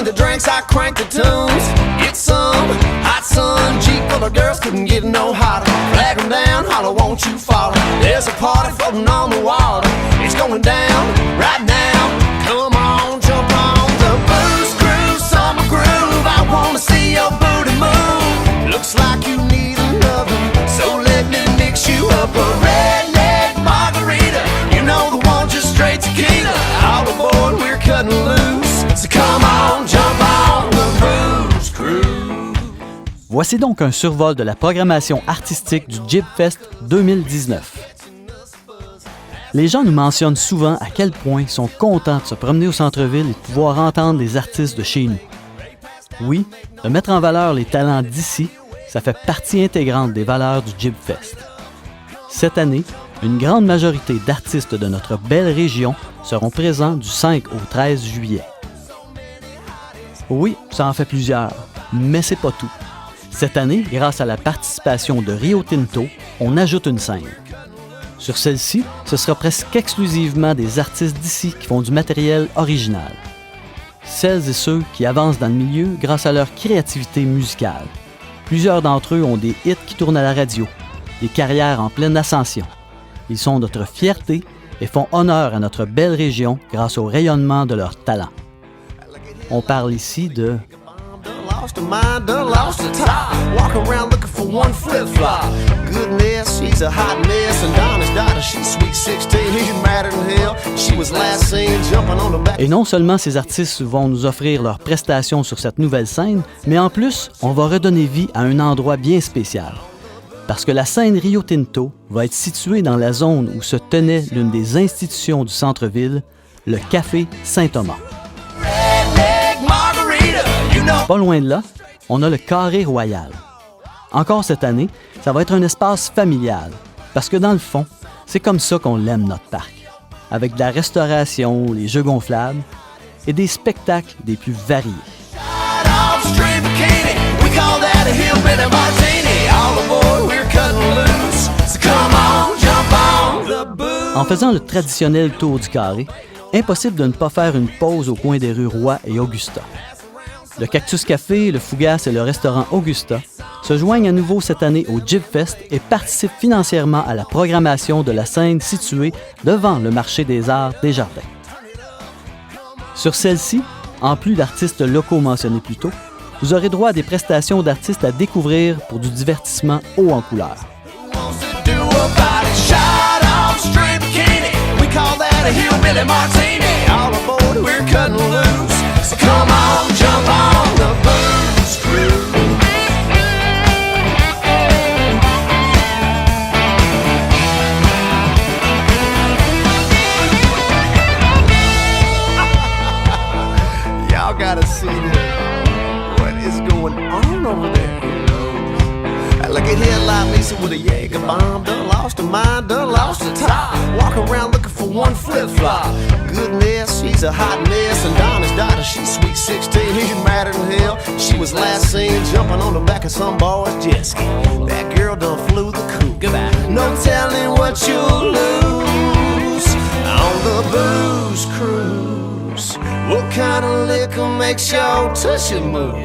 the drinks, I crank the tunes. It's some hot sun, Jeep full of girls couldn't get no hotter. Flag them down, holler, won't you follow? There's a party floating on the water. It's going down right now. Come on, jump on the booze cruise, summer groove. I wanna see your booty move. Looks like you need another, so let me mix you up a redneck margarita. You know the one, just straight tequila. All aboard, we're cutting loose. So come on, jump on the booze cruise. Voici donc un survol de la programmation artistique du Jib Fest 2019. Les gens nous mentionnent souvent à quel point ils sont contents de se promener au centre-ville et de pouvoir entendre les artistes de chez nous. Oui, de mettre en valeur les talents d'ici, ça fait partie intégrante des valeurs du Jib Fest. Cette année, une grande majorité d'artistes de notre belle région seront présents du 5 au 13 juillet. Oui, ça en fait plusieurs, mais c'est pas tout. Cette année, grâce à la participation de Rio Tinto, on ajoute une scène. Sur celle-ci, ce sera presque exclusivement des artistes d'ici qui font du matériel original. Celles et ceux qui avancent dans le milieu grâce à leur créativité musicale. Plusieurs d'entre eux ont des hits qui tournent à la radio, des carrières en pleine ascension. Ils sont notre fierté et font honneur à notre belle région grâce au rayonnement de leur talent. On parle ici de... Lost her mind, done lost her top. Walk around looking for one flip-flop. Goodness, she's a hot mess. And Donna's daughter, she's sweet 16. He's madder than hell. She was last seen jumping on the back. Et non seulement ces artistes vont nous offrir leurs prestations sur cette nouvelle scène, mais en plus, on va redonner vie à un endroit bien spécial. Parce que la scène Rio Tinto va être située dans la zone où se tenait l'une des institutions du centre-ville, le Café Saint-Thomas. Pas loin de là, on a le Carré Royal. Encore cette année, ça va être un espace familial, parce que dans le fond, c'est comme ça qu'on l'aime notre parc, avec de la restauration, les jeux gonflables et des spectacles des plus variés. En faisant le traditionnel tour du carré, impossible de ne pas faire une pause au coin des rues Roy et Augusta. Le Cactus Café, le Fougas et le restaurant Augusta se joignent à nouveau cette année au Jib Fest et participent financièrement à la programmation de la scène située devant le marché des arts des Jardins. Sur celle-ci, en plus d'artistes locaux mentionnés plus tôt, vous aurez droit à des prestations d'artistes à découvrir pour du divertissement haut en couleur. Y'all gotta see this. What is going on over there? Look at here, like Lisa with a Jaeger bomb. Done lost her mind, done lost her top. Walk around looking for one flip-flop. Goodness, she's a hot mess. And Donna's daughter, she's sweet 16. He's madder than hell. She was last seen jumping on the back of some boy's jet ski. That girl done flew the coop. Goodbye. No telling what you'll lose on the booze cruise. What kind of liquor makes your tushy move?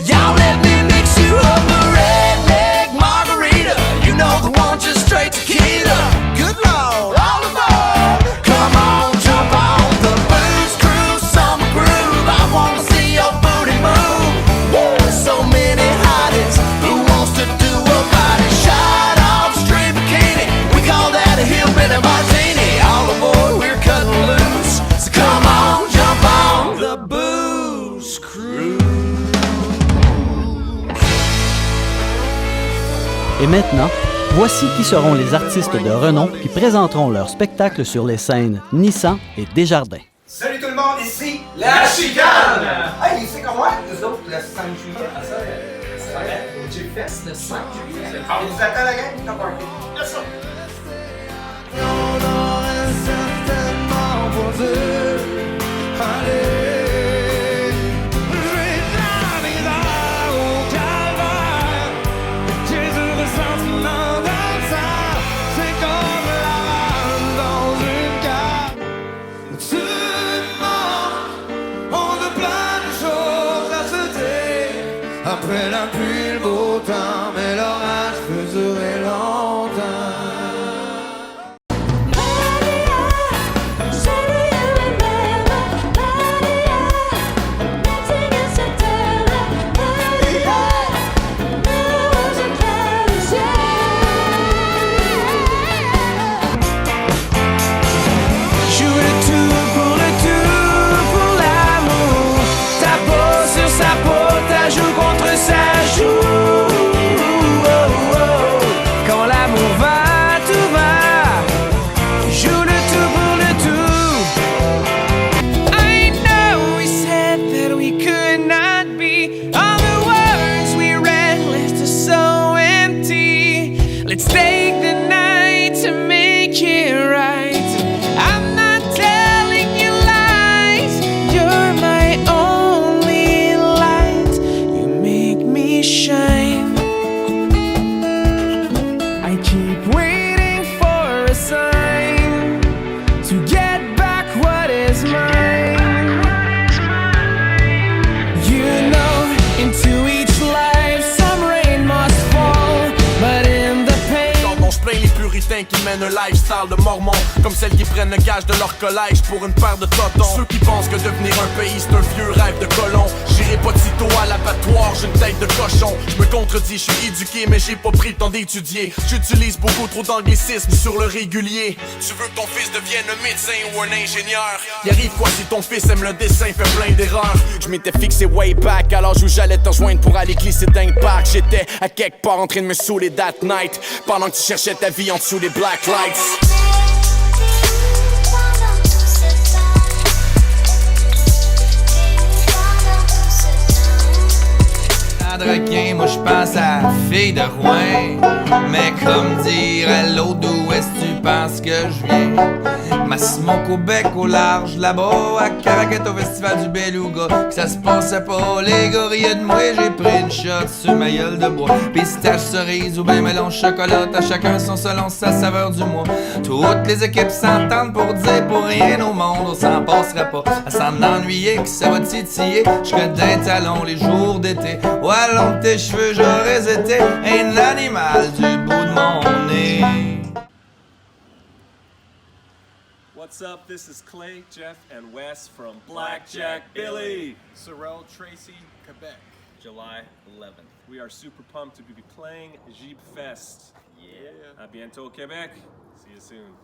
Y'all let me mix you up a redneck margarita. You know the one, just straight tequila. Good Lord, all aboard. Come on, jump on the booze cruise, summer groove. I wanna see your booty move. There's so many hotties who wants to do a body shot off straight bikini. We call that a hillbilly martini. All aboard, we're cutting loose. So come on, jump on the booze cruise. Et maintenant, voici qui seront les artistes de renom qui présenteront leur spectacle sur les scènes Nissan et Desjardins. Salut tout le monde, ici La Chicane! Hey, c'est comme moi, nous autres, le 5 juillet, ça va être au Jib Fest, le 5 juillet. On vous attend la gang, top party. Yes, sir! On the blind Après la pluie, le beau temps, mais l'orage peut durer longtemps. Qui mènent un lifestyle de mormons, comme celles qui prennent le gage de leur collège pour une paire de totons. Ceux qui pensent que devenir un pays c'est un vieux rêve de colon. J'irai pas de sitôt à l'abattoir, j'ai une tête de cochon. Je me contredis, je suis éduqué mais j'ai pas pris le temps d'étudier. J'utilise beaucoup trop d'anglicisme sur le régulier. Tu veux que ton fils devienne un médecin ou un ingénieur? Y arrive quoi si ton fils aime le dessin, fait plein d'erreurs? Je m'étais fixé way back à l'âge où j'allais te rejoindre pour aller glisser d'un parc. J'étais à quelque part en train de me saouler that night, pendant que tu cherchais ta vie en dessous des black lights. Requin, moi je pense à la fille de Rouen. Mais comme dirait l'autre, d'où est-ce que tu penses que je viens? Massimo Québec au large, là-bas à Caracat au festival du Beluga. Que ça se passait pas, les gorilles de moi, j'ai pris une shot sur ma gueule de bois. Pistache, cerise ou ben mélange chocolat, à chacun son selon sa saveur du mois. Toutes les équipes s'entendent pour dire pour rien au monde, on s'en passerait pas à s'en ennuyer, que ça va titiller jusqu'à d'un talon les jours d'été. Ouais, long de tes cheveux, j'aurais été un animal du bout de mon nez. What's up? This is Clay, Jeff, and Wes from Blackjack Billy. Sorrel, Tracy, Quebec. July 11th. We are super pumped to be playing Jeep Fest. Yeah. À bientôt, Quebec. See you soon.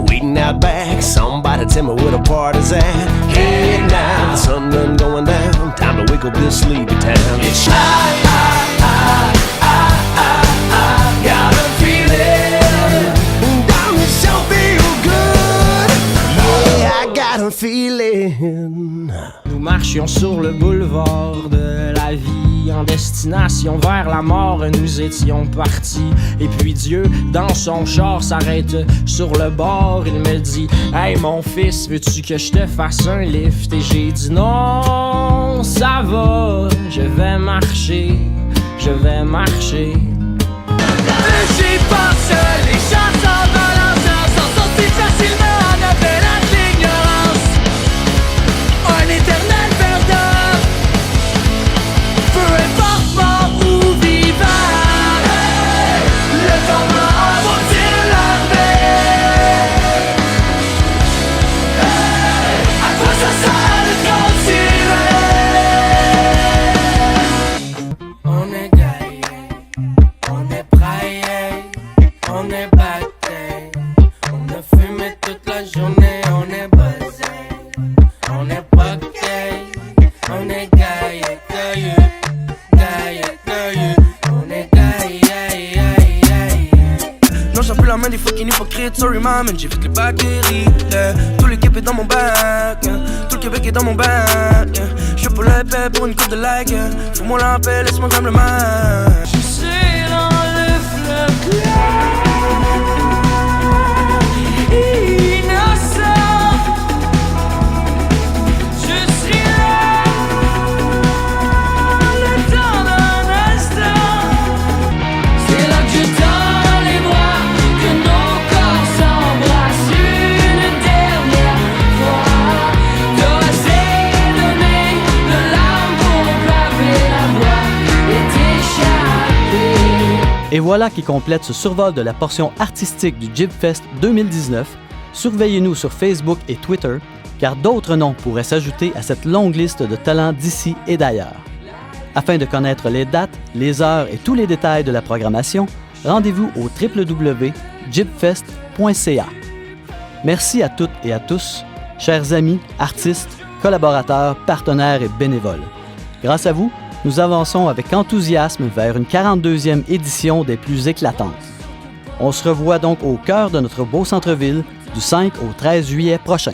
Waiting out back, somebody tell me where the party's at. Hey now, the sun done going down, time to wake up this sleepy town. It's got a feeling, don't it so feel good? Yeah, I got a feeling. Nous marchions sur le boulevard de la vie, en destination vers la mort, nous étions partis. Et puis Dieu, dans son char, s'arrête sur le bord. Il me dit: hey mon fils, veux-tu que je te fasse un lift? Et j'ai dit non, ça va, je vais marcher, je vais marcher. J'y pense, les chansons balanceurs s'en sortis facilement en appelant de l'ignorance. Un éternel verdun, peu importe mort ou vivant. Hey, le tournant vaut-il l'armée? Hey, à quoi ça sert de continuer? On est gaillé, on est braillé, on est batté, on a fumé toute la journée, on est buzzé, on est bucké, on est gaillé, gaillé, gaillé, gaillé, on est gaillé, gaillé. Non, j'ai plus la main des fucking hypocrites, sorry man, j'ai fait les bagueries, tout l'équipe est dans mon bac, tout le Québec est dans mon bac, je suis pour l'épée pour une coupe de like, fous-moi la paix, laisse-moi comme le man. Je suis dans le fleuve clair, innocent, je suis là, Et voilà qui complète ce survol de la portion artistique du JibFest 2019. Surveillez-nous sur Facebook et Twitter, car d'autres noms pourraient s'ajouter à cette longue liste de talents d'ici et d'ailleurs. Afin de connaître les dates, les heures et tous les détails de la programmation, rendez-vous au www.jibfest.ca. Merci à toutes et à tous, chers amis, artistes, collaborateurs, partenaires et bénévoles. Grâce à vous, nous avançons avec enthousiasme vers une 42e édition des plus éclatantes. On se revoit donc au cœur de notre beau centre-ville du 5 au 13 juillet prochain.